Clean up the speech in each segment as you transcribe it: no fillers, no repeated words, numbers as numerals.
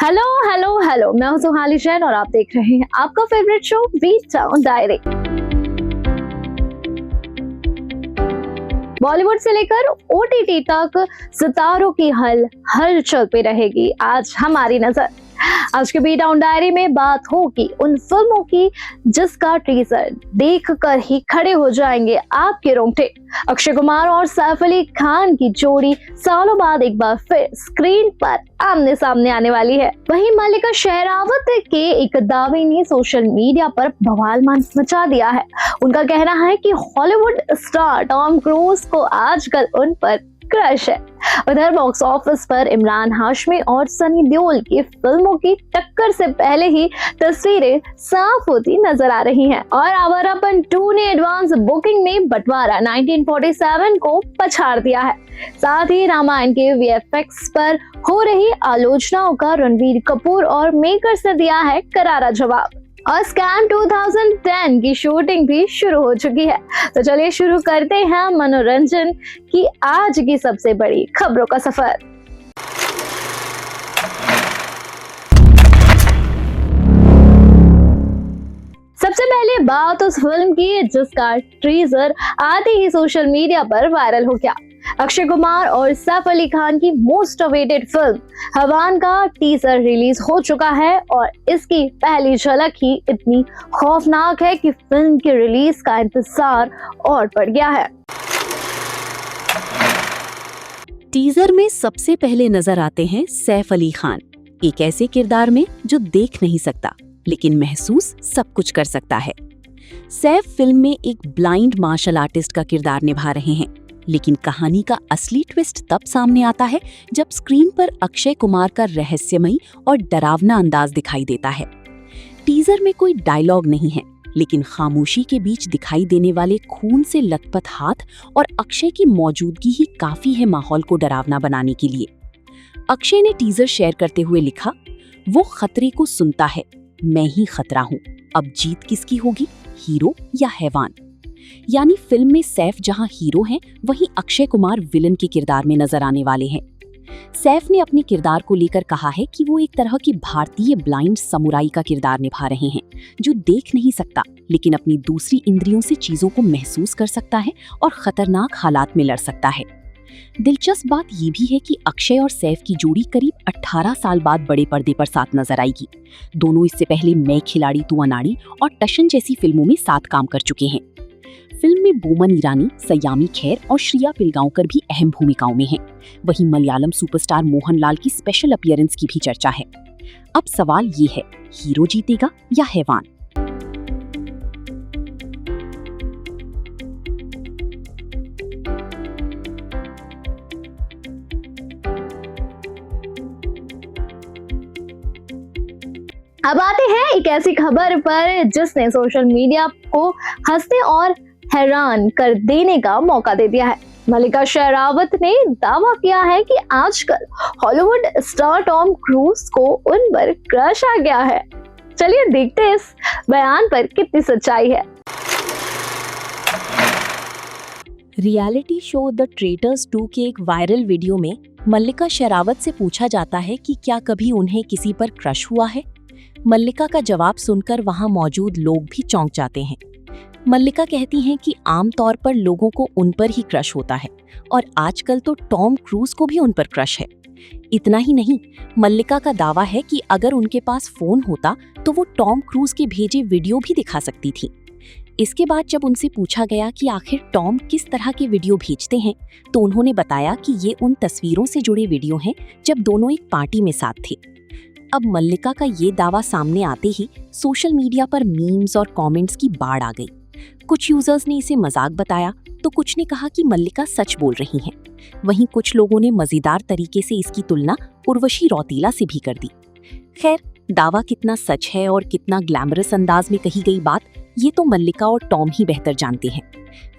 Hello hello hello, मैं हूं सुहाली जैन और आप देख रहे हैं आपका favourite show beat town diary. Bollywood से लेकर ओटीटी तक सितारों की हलचल पे रहेगी आज हमारी नजर। आज के बी टाउन डायरी में बात होगी उन फिल्मों की जिसका टीजर देखकर ही खड़े हो जाएंगे आपके रोंगटे। अक्षय कुमार और सैफ अली खान की जोड़ी सालों बाद एक बार फिर स्क्रीन पर आमने सामने आने वाली है। वहीं मल्लिका शेरावत के एक दावे ने सोशल मीडिया पर बवाल मचा दिया है। उनका कहना है कि हॉलीवुड स्टार टॉम क्रूज को आजकल उन पर क्रश है। उधर बॉक्स ऑफिस पर इमरान हाशमी और सनी देओल की फिल्मों की टक्कर से पहले ही तस्वीरें साफ होती नजर आ रही हैं और आवारापन 2 ने एडवांस बुकिंग में बंटवारा 1947 को पछाड़ दिया है। साथ ही रामायण के वीएफएक्स पर हो रही आलोचनाओं का रणबीर कपूर और मेकर्स ने दिया है करारा जवाब। और स्कैम 2010 की शूटिंग भी शुरू हो चुकी है। तो चलिए शुरू करते हैं मनोरंजन की आज की सबसे बड़ी खबरों का सफर। सबसे पहले बात उस फिल्म की जिसका टीजर आते ही सोशल मीडिया पर वायरल हो गया। अक्षय कुमार और सैफ अली खान की मोस्ट अवेटेड फिल्म हवान का टीजर रिलीज हो चुका है और इसकी पहली झलक ही इतनी खौफनाक है कि फिल्म की रिलीज का इंतजार और बढ़ गया है। टीजर में सबसे पहले नजर आते हैं सैफ अली खान, एक ऐसे किरदार में जो देख नहीं सकता लेकिन महसूस सब कुछ कर सकता है। सैफ फिल्म में एक ब्लाइंड मार्शल आर्टिस्ट का किरदार निभा रहे हैं, लेकिन कहानी का असली ट्विस्ट तब सामने आता है जब स्क्रीन पर अक्षय कुमार का रहस्यमयी और डरावना अंदाज दिखाई देता है। टीजर में कोई डायलॉग नहीं है, लेकिन खामोशी के बीच दिखाई देने वाले खून से लथपथ हाथ और अक्षय की मौजूदगी ही काफी है माहौल को डरावना बनाने के लिए। अक्षय ने टीजर शेयर करते हुए लिखा, वो खतरे को सुनता है, मैं ही खतरा हूं, अब जीत किसकी होगी, हीरो या हैवान। यानी फिल्म में सैफ जहां हीरो हैं, वहीं अक्षय कुमार विलन के किरदार में नजर आने वाले हैं। सैफ ने अपने किरदार को लेकर कहा है कि वो एक तरह की भारतीय ब्लाइंड समुराई का किरदार निभा रहे हैं, जो देख नहीं सकता लेकिन अपनी दूसरी इंद्रियों से चीजों को महसूस कर सकता है और खतरनाक हालात में लड़ सकता है। दिलचस्प बात यह भी है कि अक्षय और सैफ की जोड़ी करीब 18 साल बाद बड़े पर्दे पर साथ नजर आएगी। दोनों इससे पहले मैं खिलाड़ी तू अनाड़ी और टशन जैसी फिल्मों में साथ काम कर चुके हैं। फिल्म में बोमन ईरानी, सयामी खैर और श्रिया पिलगांवकर भी अहम भूमिकाओं में हैं। वहीं मलयालम सुपरस्टार मोहनलाल की स्पेशल अपीयरेंस की भी चर्चा है। अब सवाल ये है, हीरो जीतेगा या हैवान? अब आते हैं एक ऐसी खबर पर जिसने सोशल मीडिया को हंसने और हैरान कर देने का मौका दे दिया है। मल्लिका शेरावत ने दावा किया है कि आजकल हॉलीवुड स्टार टॉम क्रूज को उन पर क्रश आ गया है। चलिए देखते हैं इस बयान पर कितनी सच्चाई है। रियलिटी शो द ट्रेटर्स 2 के एक वायरल वीडियो में मल्लिका शेरावत से पूछा जाता है कि क्या कभी उन्हें किसी पर क्रश हुआ है। मल्लिका का जवाब सुनकर वहां मौजूद लोग भी चौंक जाते हैं। मल्लिका कहती हैं कि आमतौर पर लोगों को उन पर ही क्रश होता है और आजकल तो टॉम क्रूज को भी उन पर क्रश है। इतना ही नहीं, मल्लिका का दावा है कि अगर उनके पास फोन होता तो वो टॉम क्रूज के भेजे वीडियो भी दिखा सकती थी। इसके बाद जब उनसे पूछा गया कि आखिर टॉम किस तरह के वीडियो भेजते हैं, तो उन्होंने बताया कि ये उन तस्वीरों से जुड़े वीडियो हैं जब दोनों एक पार्टी में साथ थे। अब मल्लिका का ये दावा सामने आते ही सोशल मीडिया पर मीम्स और कमेंट्स की बाढ़ आ गई। कुछ यूजर्स ने इसे मजाक बताया तो कुछ ने कहा कि मल्लिका सच बोल रही हैं। वहीं कुछ लोगों ने मजेदार तरीके से इसकी तुलना उर्वशी रौतेला से भी कर दी। खैर, दावा कितना सच है और कितना ग्लैमरस अंदाज में कही गई बात, ये तो मल्लिका और टॉम ही बेहतर जानते हैं।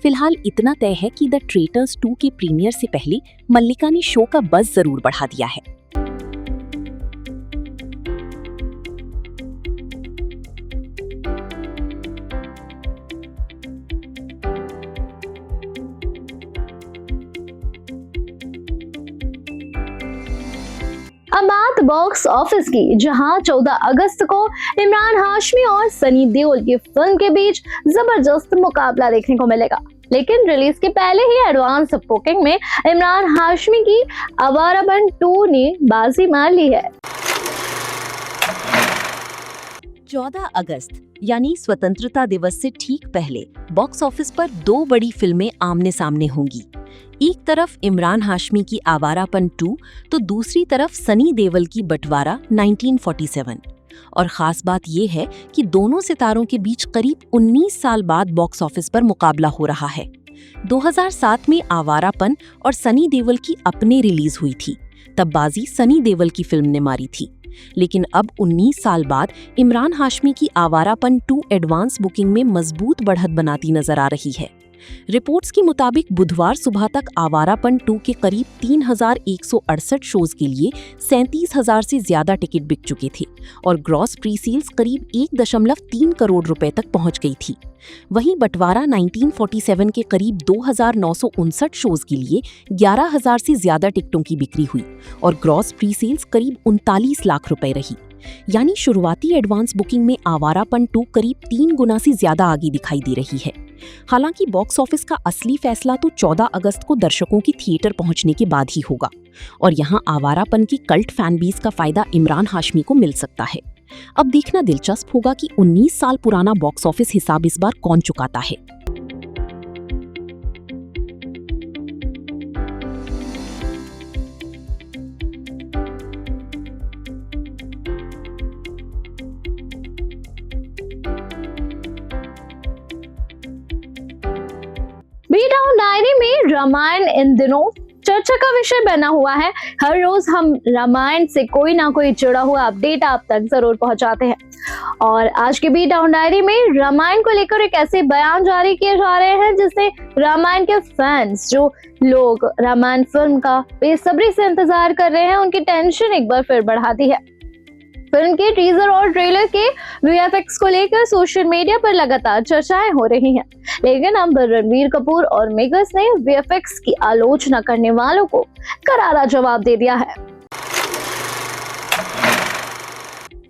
फिलहाल इतना तय है कि द ट्रेटर्स 2 के प्रीमियर से पहले मल्लिका ने शो का बज़ जरूर बढ़ा दिया है। अब बात बॉक्स ऑफिस की, जहां 14 अगस्त को इमरान हाशमी और सनी देओल की फिल्म के बीच जबरदस्त मुकाबला देखने को मिलेगा। लेकिन रिलीज के पहले ही एडवांस बुकिंग में इमरान हाशमी की आवारापन 2 ने बाजी मार ली है। 14 अगस्त यानी स्वतंत्रता दिवस से ठीक पहले बॉक्स ऑफिस पर 2 बड़ी फिल्में आमने सामने होंगी। एक तरफ इमरान हाशमी की आवारापन 2 तो दूसरी तरफ सनी देओल की बंटवारा 1947। और खास बात यह है कि दोनों सितारों के बीच करीब 19 साल बाद बॉक्स ऑफिस पर मुकाबला हो रहा है। 2007 में आवारापन और सनी देओल की अपने रिलीज हुई थी, तब बाजी सनी देओल की फिल्म ने मारी थी। लेकिन अब 19 साल बाद इमरान हाशमी की आवारापन 2 एडवांस बुकिंग में मजबूत बढ़त बनाती नजर आ रही है। रिपोर्ट्स के मुताबिक बुधवार सुबह तक आवारापन 2 के करीब 3,168 शोज के लिए 37,000 से ज्यादा टिकट बिक चुके थे और ग्रॉस प्री सेल्स करीब 1.3 करोड़ रुपए तक पहुंच गई थी। वहीं बंटवारा 1947 के करीब 2,959 शोज के लिए 11,000 से ज्यादा टिकटों की बिक्री हुई और ग्रॉस प्री सेल्स करीब 39 लाख रुपए रही। यानी शुरुआती एडवांस बुकिंग में आवारापन 2 करीब 3 गुना से ज्यादा आगे दिखाई दे रही है। हालांकि बॉक्स ऑफिस का असली फैसला तो 14 अगस्त को दर्शकों की थिएटर पहुंचने के बाद ही होगा और यहां आवारापन की कल्ट फैन बेस का फायदा इमरान हाशमी को मिल सकता है। अब देखना दिलचस्प होगा कि 19 साल पुराना बॉक्स ऑफिस हिसाब इस बार कौन चुकाता है। बी टाउन डायरी में रामायण इन दिनों चर्चा का विषय बना हुआ है। हर रोज हम रामायण से कोई ना कोई जुड़ा हुआ अपडेट आप तक जरूर पहुंचाते हैं और आज के बी टाउन डायरी में रामायण को लेकर एक ऐसे बयान जारी किए जा रहे हैं जिससे रामायण के फैंस, जो लोग रामायण फिल्म का बेसब्री से इंतजार कर रहे हैं, उनकी टेंशन एक बार फिर बढ़ा दी है। फिल्म के टीजर और ट्रेलर के वीएफएक्स को लेकर सोशल मीडिया पर लगातार चर्चाएं हो रही हैं, लेकिन अब रणबीर कपूर और मेकर्स ने वीएफएक्स की आलोचना करने वालों को करारा जवाब दे दिया है।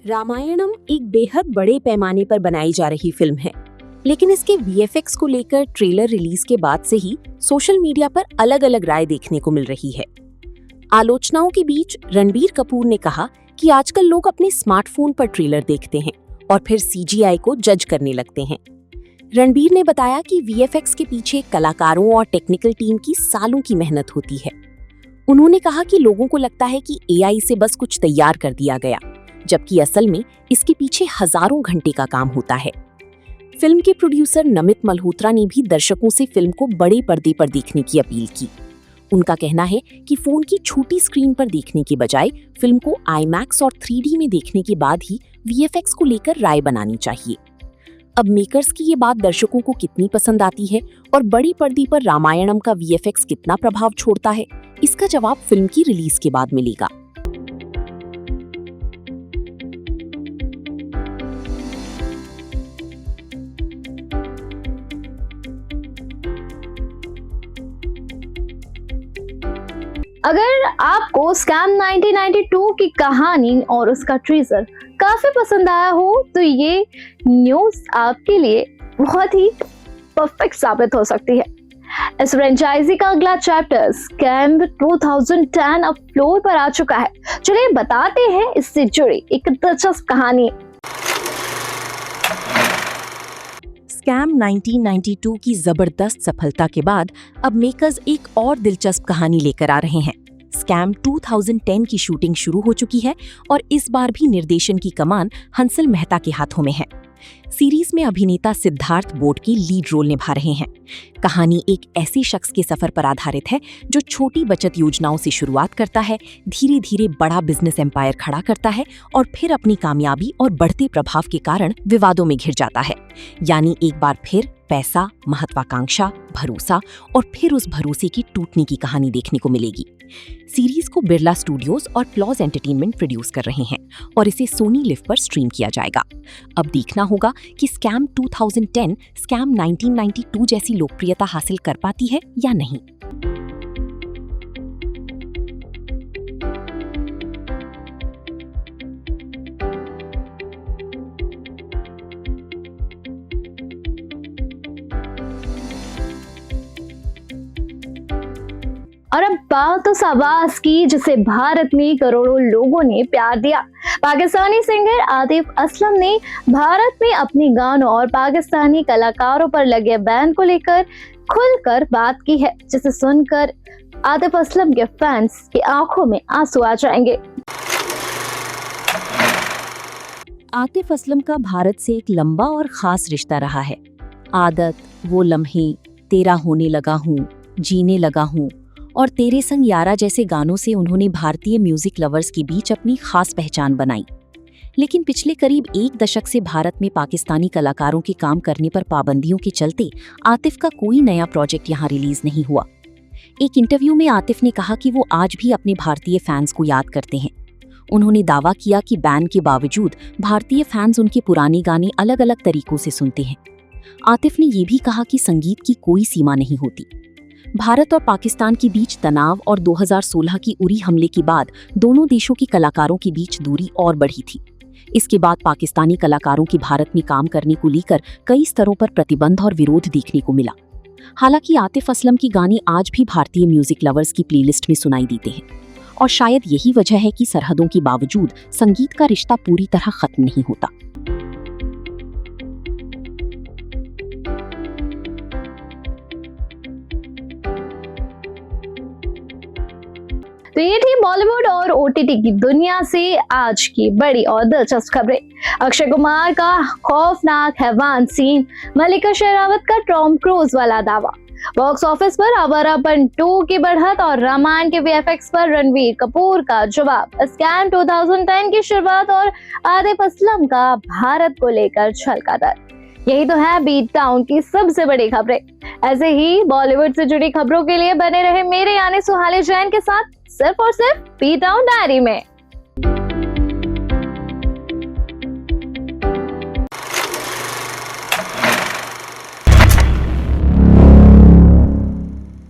रामायणम एक बेहद बड़े पैमाने पर बनाई जा रही फिल्म है, लेकिन इसके वीएफएक्स को लेकर ट्रेलर रिलीज के बाद से ही सोशल मीडिया पर अलग अलग राय देखने को मिल रही है। आलोचनाओं के बीच रणबीर कपूर ने कहा कि आजकल लोग अपने स्मार्टफोन पर ट्रेलर देखते हैं और फिर सीजीआई को जज करने लगते हैं। रणबीर ने बताया कि वीएफएक्स के पीछे कलाकारों और टेक्निकल टीम की सालों की मेहनत होती है। उन्होंने कहा कि लोगों को लगता है कि एआई से बस कुछ तैयार कर दिया गया, जबकि असल में इसके पीछे हजारों घंटे का काम होता है। फिल्म के प्रोड्यूसर नमित मल्होत्रा ने भी दर्शकों से फिल्म को बड़े पर्दे पर देखने की अपील की। उनका कहना है कि फोन की छोटी स्क्रीन पर देखने के बजाय फिल्म को आईमैक्स और 3D में देखने के बाद ही वीएफएक्स को लेकर राय बनानी चाहिए। अब मेकर्स की ये बात दर्शकों को कितनी पसंद आती है और बड़ी पर्दे पर रामायणम का वीएफएक्स कितना प्रभाव छोड़ता है, इसका जवाब फिल्म की रिलीज के बाद मिलेगा। अगर आपको स्कैम 1992 की कहानी और उसका ट्रीजर काफी पसंद आया हो तो ये न्यूज आपके लिए बहुत ही परफेक्ट साबित हो सकती है। इस फ्रेंचाइजी का अगला चैप्टर स्कैम 2010 अब फ्लोर पर आ चुका है। चलिए बताते हैं इससे जुड़ी एक दिलचस्प कहानी। स्कैम 1992 की जबरदस्त सफलता के बाद अब मेकर्स एक और दिलचस्प कहानी लेकर आ रहे हैं। स्कैम 2010 की शूटिंग शुरू हो चुकी है और इस बार भी निर्देशन की कमान हंसल मेहता के हाथों में है। सीरीज में अभिनेता सिद्धार्थ बोडके लीड रोल निभा रहे हैं। कहानी एक ऐसे शख्स के सफर पर आधारित है जो छोटी बचत योजनाओं से शुरुआत करता है, धीरे धीरे बड़ा बिजनेस एम्पायर खड़ा करता है और फिर अपनी कामयाबी और बढ़ते प्रभाव के कारण विवादों में घिर जाता है। यानी एक बार फिर पैसा, महत्वाकांक्षा, भरोसा और फिर उस भरोसे की टूटने की कहानी देखने को मिलेगी। सीरीज को बिरला स्टूडियोज और प्लॉज एंटरटेनमेंट प्रोड्यूस कर रहे हैं और इसे सोनी लिव पर स्ट्रीम किया जाएगा। अब देखना होगा कि स्कैम 2010 स्कैम 1992 जैसी लोकप्रियता हासिल कर पाती है या नहीं। और अब बात उस आवाज की जिसे भारत में करोड़ों लोगों ने प्यार दिया। पाकिस्तानी सिंगर आतिफ असलम ने भारत में अपने गानों और पाकिस्तानी कलाकारों पर लगे बैन को लेकर खुलकर बात की है, जिसे सुनकर आतिफ असलम के फैंस की आंखों में आंसू आ जाएंगे। आतिफ असलम का भारत से एक लंबा और खास रिश्ता रहा है। आदत, वो लम्हे, तेरा होने लगा हूँ, जीने लगा हूँ और तेरे संग यारा जैसे गानों से उन्होंने भारतीय म्यूजिक लवर्स के बीच अपनी खास पहचान बनाई। लेकिन पिछले करीब 1 दशक से भारत में पाकिस्तानी कलाकारों के काम करने पर पाबंदियों के चलते आतिफ का कोई नया प्रोजेक्ट यहाँ रिलीज नहीं हुआ। एक इंटरव्यू में आतिफ ने कहा कि वो आज भी अपने भारतीय फैंस को याद करते हैं। उन्होंने दावा किया कि बैन के बावजूद भारतीय फैंस उनके पुराने गाने अलग अलग तरीकों से सुनते हैं। आतिफ ने ये भी कहा कि संगीत की कोई सीमा नहीं होती। भारत और पाकिस्तान के बीच तनाव और 2016 की उरी हमले के बाद दोनों देशों के कलाकारों के बीच दूरी और बढ़ी थी। इसके बाद पाकिस्तानी कलाकारों के भारत में काम करने को लेकर कई स्तरों पर प्रतिबंध और विरोध देखने को मिला। हालांकि आतिफ असलम की गाने आज भी भारतीय म्यूजिक लवर्स की प्लेलिस्ट में सुनाई देते हैं और शायद यही वजह है कि सरहदों के बावजूद संगीत का रिश्ता पूरी तरह खत्म नहीं होता। तो ये थी बॉलीवुड और ओटीटी की दुनिया से आज की बड़ी और दिलचस्प खबरें। अक्षय कुमार का खौफनाक हैवान सीन, मल्लिका शेरावत का टॉम क्रूज वाला दावा, बॉक्स ऑफिस पर आवारापन 2 की बढ़त और रामायण के वीएफएक्स पर रणवीर कपूर का जवाब, स्कैम 2010 की शुरुआत और आतिफ असलम का भारत को लेकर छलका दर। यही तो है बीट टाउन की सबसे बड़ी खबरें। ऐसे ही बॉलीवुड से जुड़ी खबरों के लिए बने रहे मेरे यानी सुहाले जैन के साथ सिर्फ और सिर्फ बीट टाउन डायरी में।